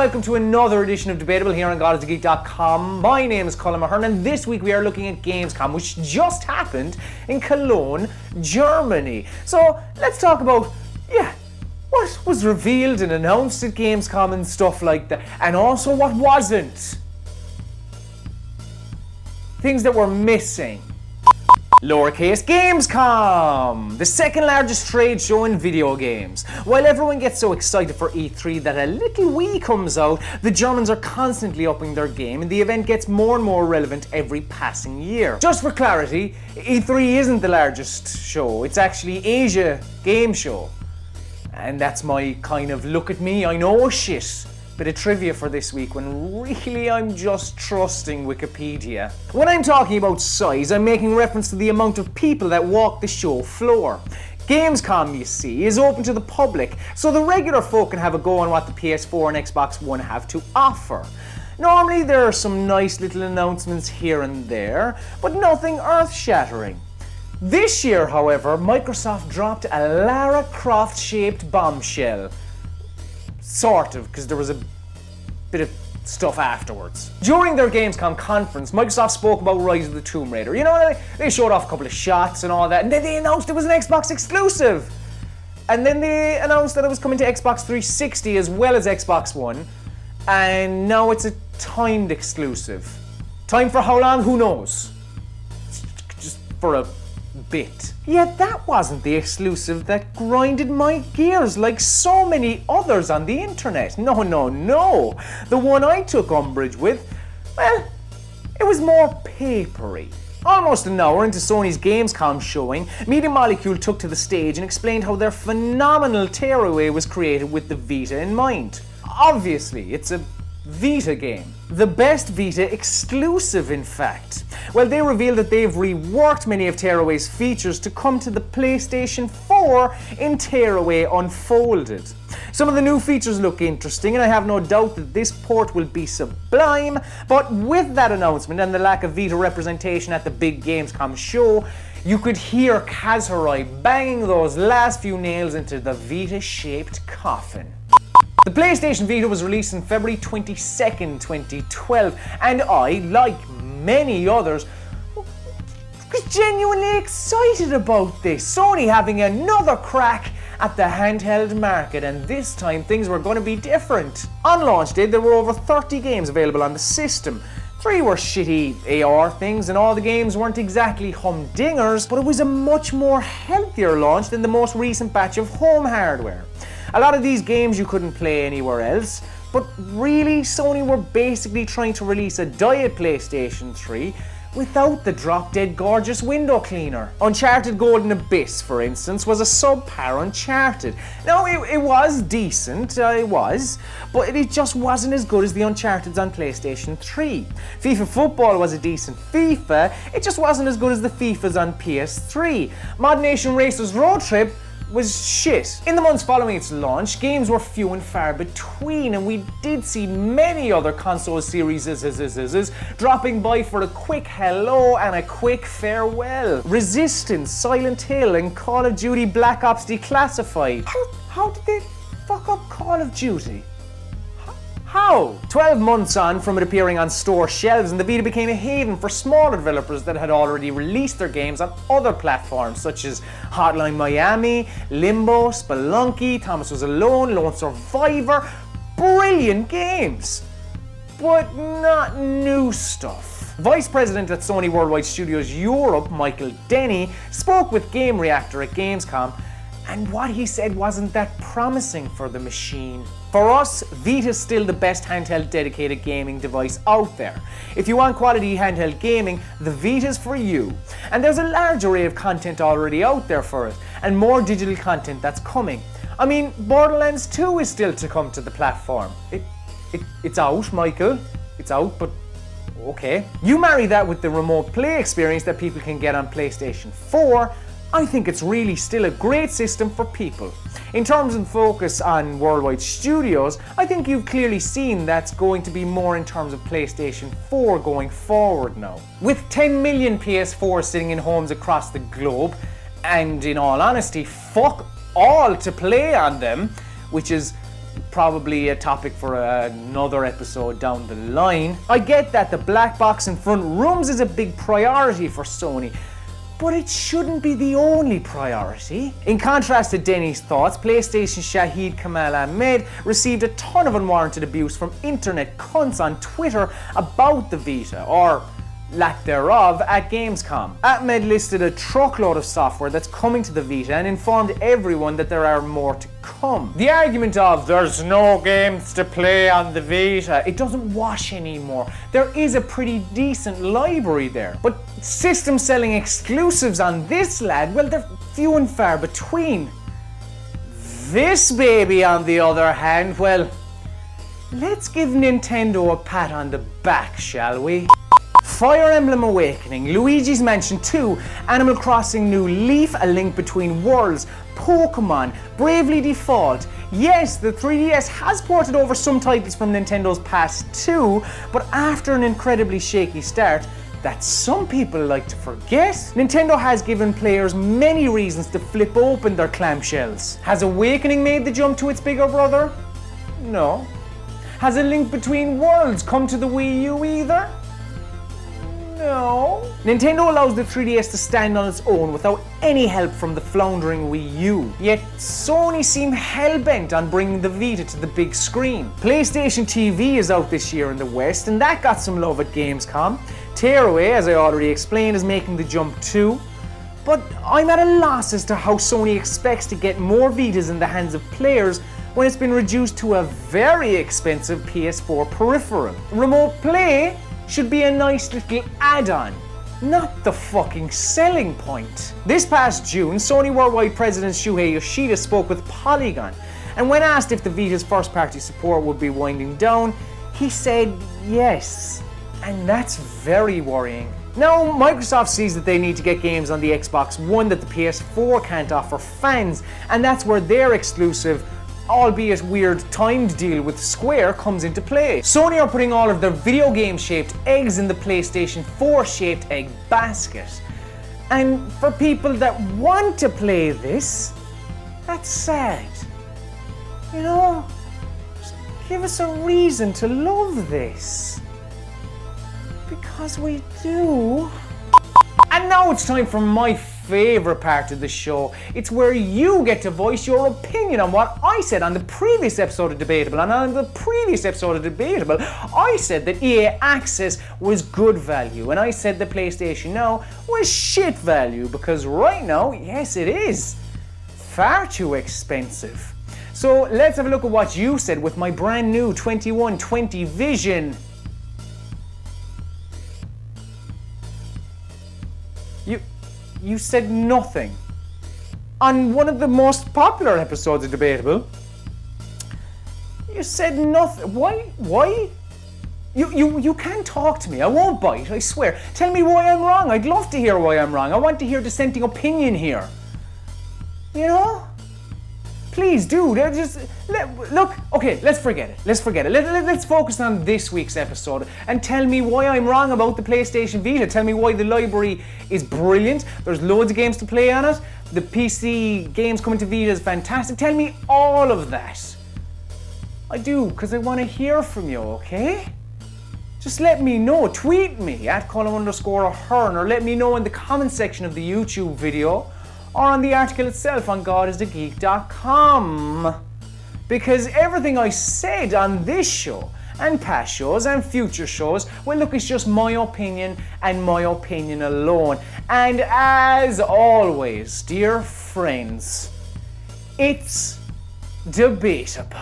welcome to another edition of Debatable here on GodIsAGeek.com. My name is Colm, and this week we are looking at Gamescom, which just happened in Cologne, Germany. So let's talk about, what was revealed and announced at Gamescom and stuff like that, and also what wasn't. Things that were missing. Lowercase Gamescom, the second largest trade show in video games. While everyone gets so excited for E3 that a little Wii comes out, the Germans are constantly upping their game and the event gets more and more relevant every passing year. Just for clarity, E3 isn't the largest show, it's actually Asia Game Show. And that's my kind of look at me, I know shit. Bit of trivia for this week when really I'm just trusting Wikipedia. When I'm talking about size, I'm making reference to the amount of people that walk the show floor. Gamescom, you see, is open to the public, so the regular folk can have a go on what the PS4 and Xbox One have to offer. Normally there are some nice little announcements here and there, but nothing earth-shattering. This year, however, Microsoft dropped a Lara Croft-shaped bombshell. Sort of, because there was a bit of stuff afterwards. During their Gamescom conference, Microsoft spoke about Rise of the Tomb Raider. You know, they showed off a couple of shots and all that, and then they announced it was an Xbox exclusive. And then they announced that it was coming to Xbox 360 as well as Xbox One, and now it's a timed exclusive. Time for how long? Who knows? Just for a bit. Yet that wasn't the exclusive that grinded my gears like so many others on the internet. No. The one I took umbrage with, well, it was more papery. Almost an hour into Sony's Gamescom showing, Media Molecule took to the stage and explained how their phenomenal tearaway was created with the Vita in mind. Obviously, it's a Vita game. The best Vita exclusive, in fact. Well, they revealed that they've reworked many of Tearaway's features to come to the PlayStation 4 in Tearaway Unfolded. Some of the new features look interesting, and I have no doubt that this port will be sublime, but with that announcement and the lack of Vita representation at the big Gamescom show, you could hear Kazharai banging those last few nails into the Vita-shaped coffin. The PlayStation Vita was released on February 22nd, 2012, and I, like many others, was genuinely excited about this. Sony having another crack at the handheld market, and this time things were going to be different. On launch day, there were over 30 games available on the system. 3 were shitty AR things, and all the games weren't exactly humdingers, but it was a much more healthier launch than the most recent batch of home hardware. A lot of these games you couldn't play anywhere else, but really Sony were basically trying to release a diet PlayStation 3 without the drop-dead gorgeous window cleaner. Uncharted Golden Abyss, for instance, was a subpar Uncharted. Now, it was decent, but it just wasn't as good as the Uncharted's on PlayStation 3. FIFA Football was a decent FIFA, it just wasn't as good as the FIFAs on PS3. Mod Nation Racers Road Trip was shit. In the months following its launch, games were few and far between, and we did see many other console series dropping by for a quick hello and a quick farewell. Resistance, Silent Hill, and Call of Duty Black Ops Declassified. How did they fuck up Call of Duty? How? 12 months on from it appearing on store shelves, and the Vita became a haven for smaller developers that had already released their games on other platforms such as Hotline Miami, Limbo, Spelunky, Thomas Was Alone, Lone Survivor. Brilliant games, but not new stuff. Vice President at Sony Worldwide Studios Europe, Michael Denny, spoke with Game Reactor at Gamescom, and what he said wasn't that promising for the machine. For us, Vita's still the best handheld dedicated gaming device out there. If you want quality handheld gaming, the Vita's for you. And there's a large array of content already out there for it, and more digital content that's coming. I mean, Borderlands 2 is still to come to the platform. It's out, Michael. It's out, but okay. You marry that with the remote play experience that people can get on PlayStation 4, I think it's really still a great system for people. In terms of focus on Worldwide Studios, I think you've clearly seen that's going to be more in terms of PlayStation 4 going forward now. With 10 million PS4s sitting in homes across the globe, and in all honesty, fuck all to play on them, which is probably a topic for another episode down the line. I get that the black box in front rooms is a big priority for Sony, but it shouldn't be the only priority. In contrast to Denny's thoughts, PlayStation Shahid Kamal Ahmed received a ton of unwarranted abuse from internet cunts on Twitter about the Vita, or lack thereof, at Gamescom. Ahmed listed a truckload of software that's coming to the Vita and informed everyone that there are more to come. The argument of there's no games to play on the Vita, it doesn't wash anymore. There is a pretty decent library there, but system selling exclusives on this lad, well, they're few and far between. This baby, on the other hand, well, let's give Nintendo a pat on the back, shall we? Fire Emblem Awakening, Luigi's Mansion 2, Animal Crossing New Leaf, A Link Between Worlds, Pokemon, Bravely Default. Yes, the 3DS has ported over some titles from Nintendo's past too, but after an incredibly shaky start that some people like to forget, Nintendo has given players many reasons to flip open their clamshells. Has Awakening made the jump to its bigger brother? No. Has A Link Between Worlds come to the Wii U either? No. Nintendo allows the 3DS to stand on its own without any help from the floundering Wii U. Yet Sony seem hell-bent on bringing the Vita to the big screen. PlayStation TV is out this year in the West, and that got some love at Gamescom. Tearaway, as I already explained, is making the jump too. But I'm at a loss as to how Sony expects to get more Vitas in the hands of players when it's been reduced to a very expensive PS4 peripheral. Remote Play should be a nice little add-on, not the fucking selling point. This past June, Sony Worldwide President Shuhei Yoshida spoke with Polygon, and when asked if the Vita's first-party support would be winding down, he said yes, and that's very worrying. Now, Microsoft sees that they need to get games on the Xbox One that the PS4 can't offer fans, and that's where their exclusive, albeit weird, timed deal with Square comes into play. Sony are putting all of their video game shaped eggs in the PlayStation 4 shaped egg basket. And for people that want to play this, that's sad. You know, just give us a reason to love this. Because we do. And now it's time for my favorite part of the show. It's where you get to voice your opinion on what I said on the previous episode of Debatable. And on the previous episode of Debatable, I said that EA Access was good value, and I said the PlayStation Now was shit value, because right now, yes, it is far too expensive. So let's have a look at what you said with my brand new 2120 Vision. You said nothing. On one of the most popular episodes of Debatable, you said nothing. Why? You can't talk to me. I won't bite, I swear. Tell me why I'm wrong. I'd love to hear why I'm wrong. I want to hear dissenting opinion here. You know? Please do. Look, okay, let's forget it. Let's focus on this week's episode and tell me why I'm wrong about the PlayStation Vita. Tell me why the library is brilliant. There's loads of games to play on it. The PC games coming to Vita is fantastic. Tell me all of that. I do, because I want to hear from you, okay? Just let me know. Tweet me at Colm_Ahern, or let me know in the comment section of the YouTube video, or on the article itself on godisthegeek.com. Because everything I said on this show, and past shows, and future shows, well, look, it's just my opinion, and my opinion alone. And as always, dear friends, it's debatable.